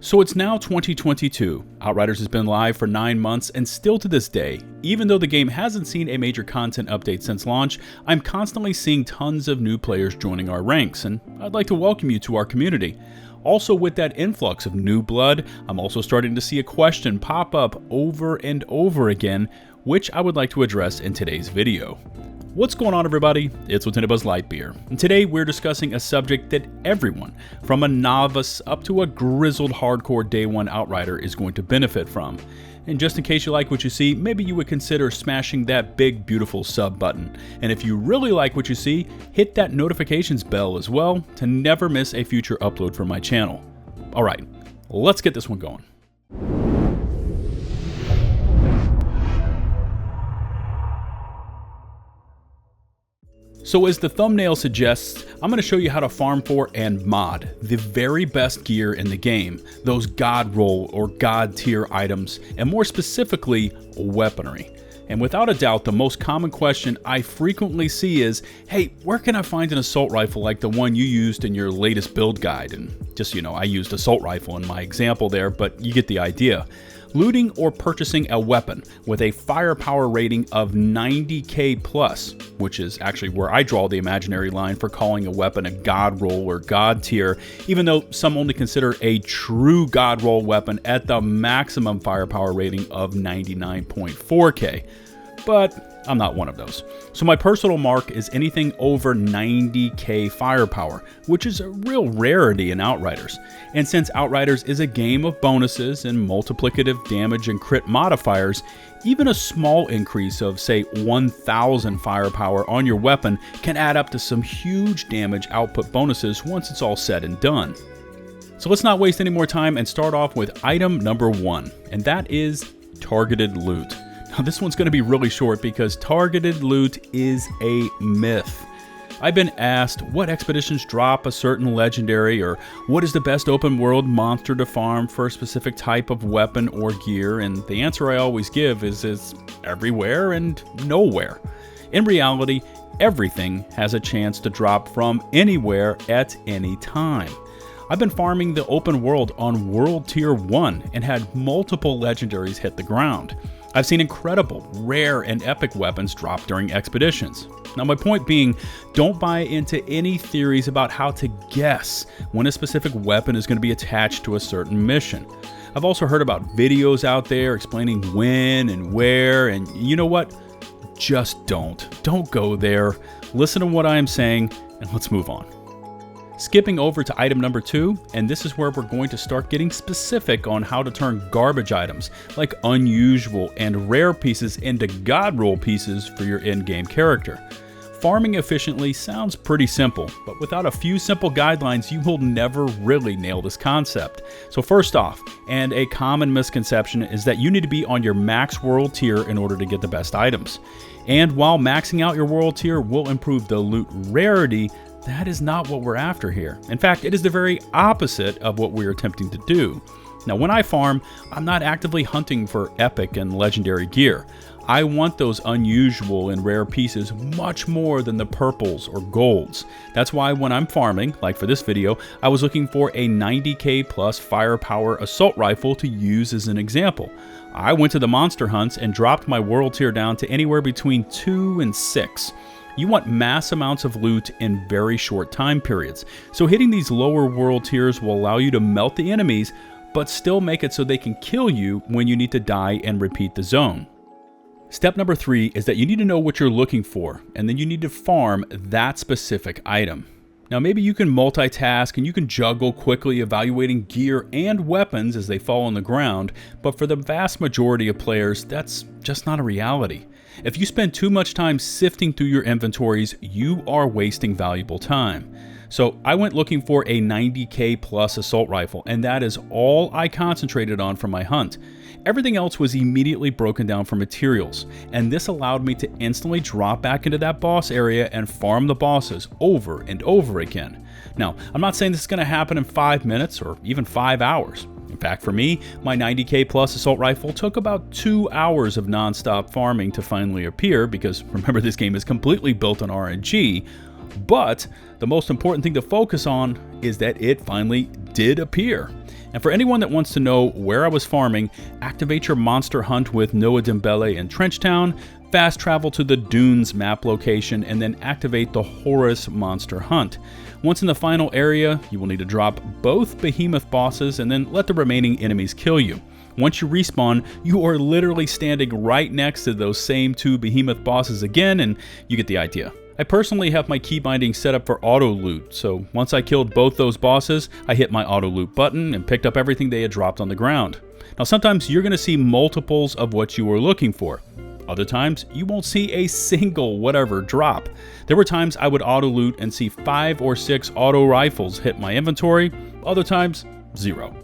So it's now 2022. Outriders has been live for 9 months, and still to this day, even though the game hasn't seen a major content update since launch, I'm constantly seeing tons of new players joining our ranks, and I'd like to welcome you to our community. Also, with that influx of new blood, I'm also starting to see a question pop up over and over again, which I would like to address in today's video. What's going on, everybody? It's LtBuzzLitebeer, and today we're discussing a subject that everyone, from a novice up to a grizzled hardcore day one outrider, is going to benefit from. And just in case you like what you see, maybe you would consider smashing that big beautiful sub button. And if you really like what you see, hit that notifications bell as well to never miss a future upload from my channel. Alright, let's get this one going. So as the thumbnail suggests, I'm going to show you how to farm for and mod the very best gear in the game, those god roll or god tier items, and more specifically, weaponry. And without a doubt, the most common question I frequently see is, hey, where can I find an assault rifle like the one you used in your latest build guide? And just so you know, I used assault rifle in my example there, but you get the idea. Looting or purchasing a weapon with a firepower rating of 90k plus, which is actually where I draw the imaginary line for calling a weapon a god roll or god tier, even though some only consider a true god roll weapon at the maximum firepower rating of 99.4k. But I'm not one of those. So my personal mark is anything over 90k firepower, which is a real rarity in Outriders. And since Outriders is a game of bonuses and multiplicative damage and crit modifiers, even a small increase of, say, 1000 firepower on your weapon can add up to some huge damage output bonuses once it's all said and done. So let's not waste any more time and start off with item number 1, and that is targeted loot. Now, this one's going to be really short because targeted loot is a myth. I've been asked what expeditions drop a certain legendary, or what is the best open world monster to farm for a specific type of weapon or gear, and the answer I always give is it's everywhere and nowhere. In reality, everything has a chance to drop from anywhere at any time. I've been farming the open world on World Tier 1 and had multiple legendaries hit the ground. I've seen incredible, rare, and epic weapons drop during expeditions. Now, my point being, don't buy into any theories about how to guess when a specific weapon is going to be attached to a certain mission. I've also heard about videos out there explaining when and where, and you know what? Just don't. Don't go there. Listen to what I am saying, and let's move on. Skipping over to item number 2, and this is where we're going to start getting specific on how to turn garbage items like unusual and rare pieces into god roll pieces for your in-game character. Farming efficiently sounds pretty simple, but without a few simple guidelines, you will never really nail this concept. So first off, and a common misconception, is that you need to be on your max world tier in order to get the best items. And while maxing out your world tier will improve the loot rarity, that is not what we're after here. In fact, it is the very opposite of what we're attempting to do. Now, when I farm, I'm not actively hunting for epic and legendary gear. I want those unusual and rare pieces much more than the purples or golds. That's why when I'm farming, like for this video, I was looking for a 90k plus firepower assault rifle to use as an example. I went to the monster hunts and dropped my world tier down to anywhere between 2 and 6. You want mass amounts of loot in very short time periods, so hitting these lower world tiers will allow you to melt the enemies, but still make it so they can kill you when you need to die and repeat the zone. Step number 3 is that you need to know what you're looking for, and then you need to farm that specific item. Now, maybe you can multitask and you can juggle quickly evaluating gear and weapons as they fall on the ground, but for the vast majority of players, that's just not a reality. If you spend too much time sifting through your inventories, you are wasting valuable time. So I went looking for a 90k plus assault rifle, and that is all I concentrated on for my hunt. Everything else was immediately broken down for materials, and this allowed me to instantly drop back into that boss area and farm the bosses over and over again. Now, I'm not saying this is going to happen in 5 minutes or even 5 hours. In fact, for me, my 90k plus assault rifle took about 2 hours of non-stop farming to finally appear, because remember, this game is completely built on RNG, but the most important thing to focus on is that it finally did appear. And for anyone that wants to know where I was farming, activate your monster hunt with Noah Dembele in Trenchtown, fast travel to the Dunes map location, and then activate the Horus monster hunt. Once in the final area, you will need to drop both behemoth bosses and then let the remaining enemies kill you. Once you respawn, you are literally standing right next to those same 2 behemoth bosses again, and you get the idea. I personally have my key binding set up for auto loot, so once I killed both those bosses, I hit my auto loot button and picked up everything they had dropped on the ground. Now sometimes you're going to see multiples of what you were looking for. Other times, you won't see a single whatever drop. There were times I would auto loot and see 5 or 6 auto rifles hit my inventory, other times, 0.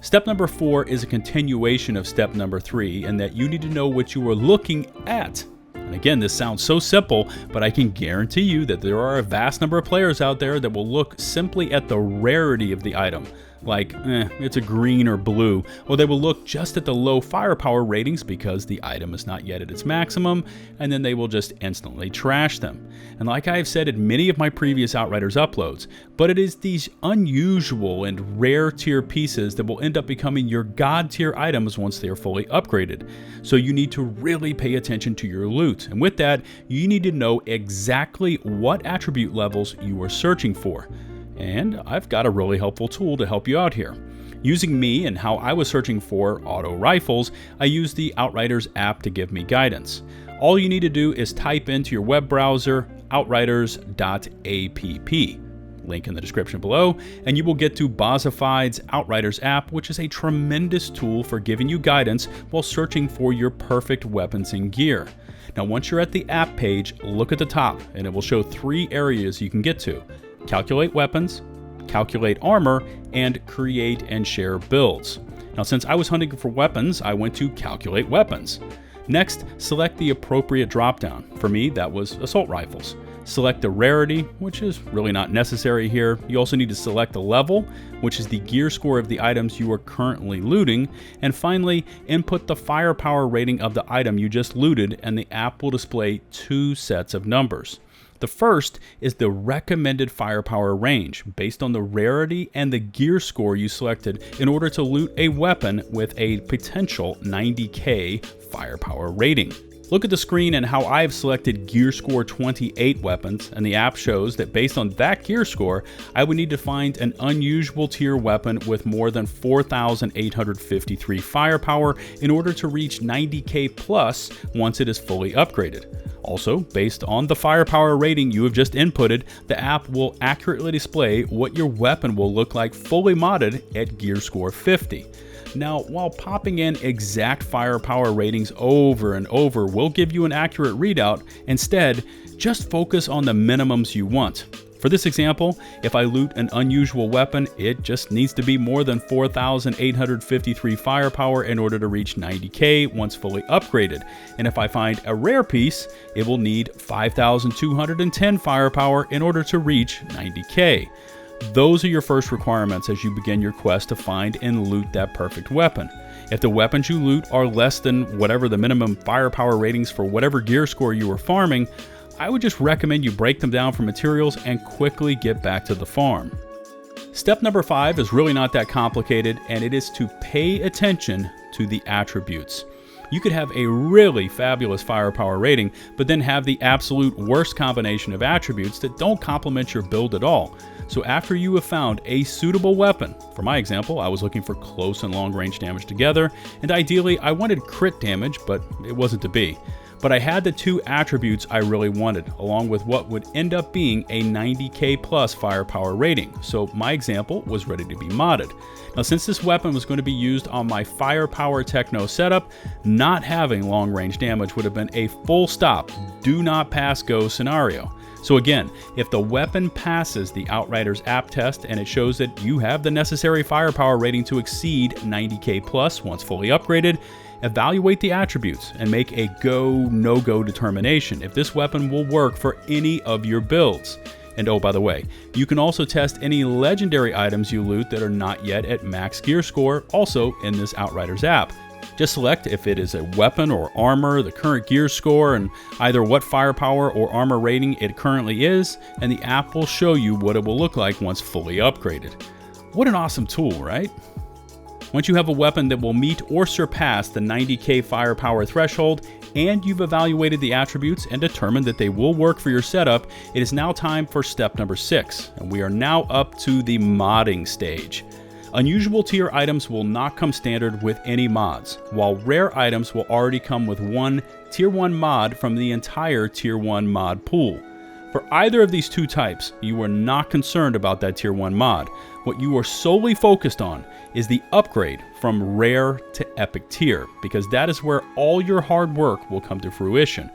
Step number 4 is a continuation of step number 3 in that you need to know what you are looking at. And again, this sounds so simple, but I can guarantee you that there are a vast number of players out there that will look simply at the rarity of the item. Like, it's a green or blue, or they will look just at the low firepower ratings because the item is not yet at its maximum, and then they will just instantly trash them. And like I have said in many of my previous Outriders uploads, but it is these unusual and rare tier pieces that will end up becoming your god tier items once they are fully upgraded. So you need to really pay attention to your loot, and with that, you need to know exactly what attribute levels you are searching for. And I've got a really helpful tool to help you out here. Using me and how I was searching for auto rifles, I used the Outriders app to give me guidance. All you need to do is type into your web browser outriders.app, link in the description below, and you will get to Bozified's Outriders app, which is a tremendous tool for giving you guidance while searching for your perfect weapons and gear. Now once you're at the app page, look at the top and it will show 3 areas you can get to. Calculate weapons, calculate armor, and create and share builds. Now since I was hunting for weapons, I went to calculate weapons. Next, select the appropriate dropdown. For me, that was assault rifles. Select the rarity, which is really not necessary here. You also need to select the level, which is the gear score of the items you are currently looting. And finally, input the firepower rating of the item you just looted, and the app will display 2 sets of numbers. The first is the recommended firepower range based on the rarity and the gear score you selected in order to loot a weapon with a potential 90k firepower rating. Look at the screen and how I've selected gear score 28 weapons, and the app shows that based on that gear score, I would need to find an unusual tier weapon with more than 4,853 firepower in order to reach 90k plus once it is fully upgraded. Also, based on the firepower rating you have just inputted, the app will accurately display what your weapon will look like fully modded at gear score 50. Now, while popping in exact firepower ratings over and over will give you an accurate readout, instead, just focus on the minimums you want. For this example, if I loot an unusual weapon, it just needs to be more than 4,853 firepower in order to reach 90k once fully upgraded. And if I find a rare piece, it will need 5,210 firepower in order to reach 90k. Those are your first requirements as you begin your quest to find and loot that perfect weapon. If the weapons you loot are less than whatever the minimum firepower ratings for whatever gear score you are farming, I would just recommend you break them down for materials and quickly get back to the farm. Step number 5 is really not that complicated, and it is to pay attention to the attributes. You could have a really fabulous firepower rating, but then have the absolute worst combination of attributes that don't complement your build at all. So after you have found a suitable weapon, for my example, I was looking for close and long range damage together, and ideally I wanted crit damage, but it wasn't to be. But I had the 2 attributes I really wanted, along with what would end up being a 90k plus firepower rating, so my example was ready to be modded. Now since this weapon was going to be used on my firepower techno setup, not having long range damage would have been a full stop, do not pass go scenario. So again, if the weapon passes the Outriders app test and it shows that you have the necessary firepower rating to exceed 90k plus once fully upgraded, evaluate the attributes and make a go, no-go determination if this weapon will work for any of your builds. And oh, by the way, you can also test any legendary items you loot that are not yet at max gear score, also in this Outriders app. Just select if it is a weapon or armor, the current gear score, and either what firepower or armor rating it currently is, and the app will show you what it will look like once fully upgraded. What an awesome tool, right? Once you have a weapon that will meet or surpass the 90k firepower threshold, and you've evaluated the attributes and determined that they will work for your setup, it is now time for step number 6, and we are now up to the modding stage. Unusual tier items will not come standard with any mods, while rare items will already come with one tier 1 mod from the entire tier 1 mod pool. For either of these two types, you are not concerned about that tier 1 mod. What you are solely focused on is the upgrade from rare to epic tier, because that is where all your hard work will come to fruition.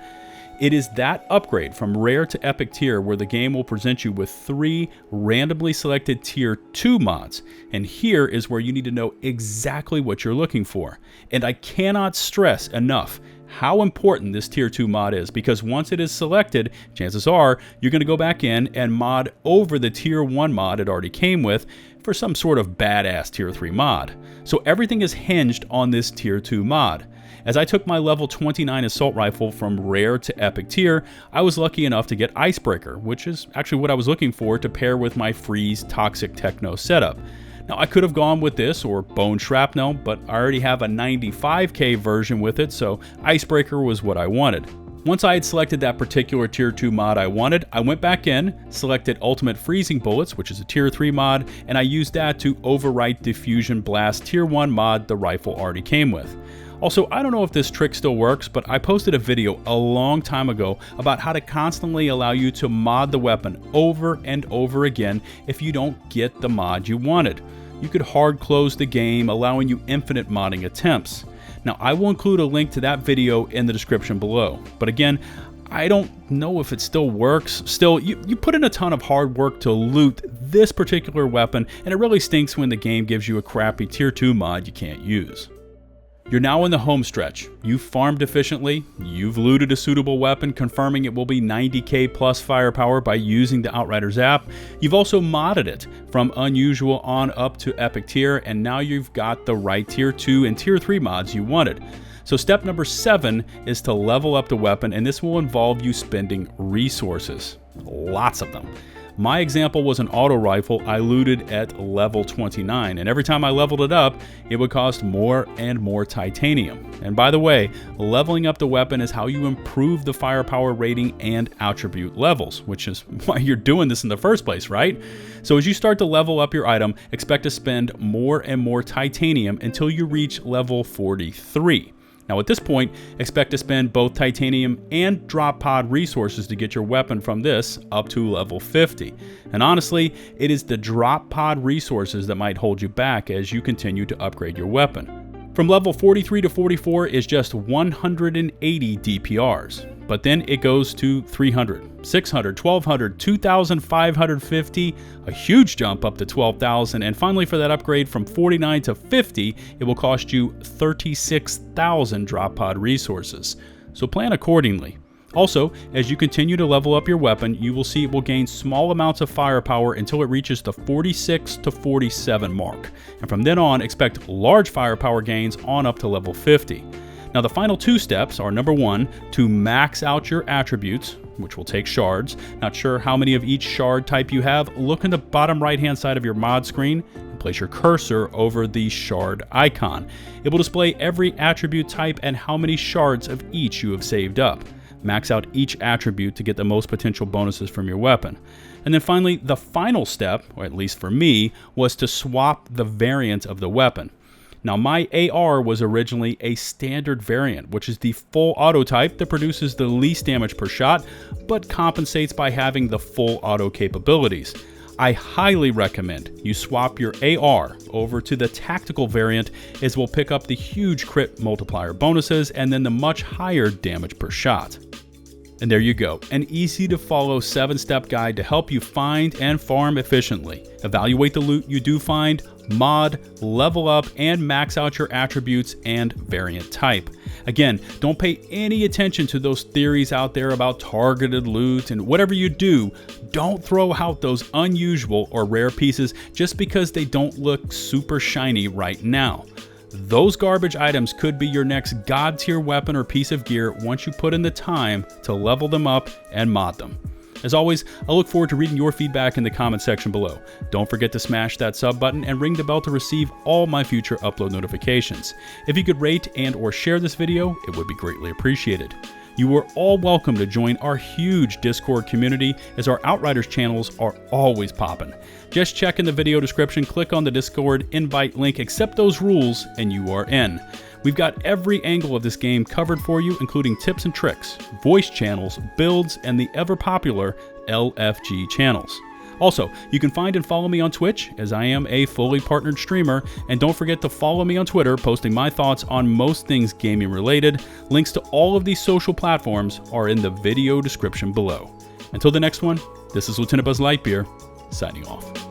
It is that upgrade from rare to epic tier where the game will present you with 3 randomly selected tier 2 mods, and here is where you need to know exactly what you're looking for. And I cannot stress enough how important this tier 2 mod is, because once it is selected, chances are you're going to go back in and mod over the tier 1 mod it already came with for some sort of badass tier 3 mod. So everything is hinged on this tier 2 mod. As I took my level 29 assault rifle from rare to epic tier, I was lucky enough to get Icebreaker, which is actually what I was looking for to pair with my Freeze Toxic Techno setup. Now, I could have gone with this or Bone Shrapnel, but I already have a 95k version with it, so Icebreaker was what I wanted. Once I had selected that particular tier 2 mod I wanted, I went back in, selected Ultimate Freezing Bullets, which is a tier 3 mod, and I used that to overwrite Diffusion Blast tier 1 mod the rifle already came with. Also, I don't know if this trick still works, but I posted a video a long time ago about how to constantly allow you to mod the weapon over and over again if you don't get the mod you wanted. You could hard close the game, allowing you infinite modding attempts. Now, I will include a link to that video in the description below, but again, I don't know if it still works. Still, you put in a ton of hard work to loot this particular weapon, and it really stinks when the game gives you a crappy tier 2 mod you can't use. You're now in the home stretch. You've farmed efficiently, you've looted a suitable weapon, confirming it will be 90k plus firepower by using the Outriders app. You've also modded it from unusual on up to epic tier, and now you've got the right tier 2 and tier 3 mods you wanted. So step number 7 is to level up the weapon, and this will involve you spending resources. Lots of them. My example was an auto rifle I looted at level 29, and every time I leveled it up, it would cost more and more titanium. And by the way, leveling up the weapon is how you improve the firepower rating and attribute levels, which is why you're doing this in the first place, right? So as you start to level up your item, expect to spend more and more titanium until you reach level 43. Now at this point, expect to spend both titanium and drop pod resources to get your weapon from this up to level 50. And honestly, it is the drop pod resources that might hold you back as you continue to upgrade your weapon. From level 43 to 44 is just 180 DPRs, but then it goes to 300, 600, 1200, 2550, a huge jump up to 12,000, and finally for that upgrade from 49 to 50, it will cost you 36,000 drop pod resources. So plan accordingly. Also, as you continue to level up your weapon, you will see it will gain small amounts of firepower until it reaches the 46 to 47 mark. And from then on, expect large firepower gains on up to level 50. Now the final 2 steps are number 1, to max out your attributes, which will take shards. Not sure how many of each shard type you have? Look in the bottom right hand side of your mod screen and place your cursor over the shard icon. It will display every attribute type and how many shards of each you have saved up. Max out each attribute to get the most potential bonuses from your weapon. And then finally, the final step, or at least for me, was to swap the variant of the weapon. Now my AR was originally a standard variant, which is the full auto type that produces the least damage per shot, but compensates by having the full auto capabilities. I highly recommend you swap your AR over to the tactical variant, as we'll pick up the huge crit multiplier bonuses and then the much higher damage per shot. And there you go, an easy to follow 7-step guide to help you find and farm efficiently. Evaluate the loot you do find, mod, level up, and max out your attributes and variant type. Again, don't pay any attention to those theories out there about targeted loot, and whatever you do, don't throw out those unusual or rare pieces just because they don't look super shiny right now. Those garbage items could be your next god tier weapon or piece of gear once you put in the time to level them up and mod them. As always, I look forward to reading your feedback in the comment section below. Don't forget to smash that sub button and ring the bell to receive all my future upload notifications. If you could rate and or share this video, it would be greatly appreciated. You are all welcome to join our huge Discord community, as our Outriders channels are always popping. Just check in the video description, click on the Discord invite link, accept those rules, and you are in. We've got every angle of this game covered for you, including tips and tricks, voice channels, builds, and the ever popular LFG channels. Also, you can find and follow me on Twitch, as I am a fully partnered streamer, and don't forget to follow me on Twitter, posting my thoughts on most things gaming related. Links to all of these social platforms are in the video description below. Until the next one, this is LtBuzzLitebeer, signing off.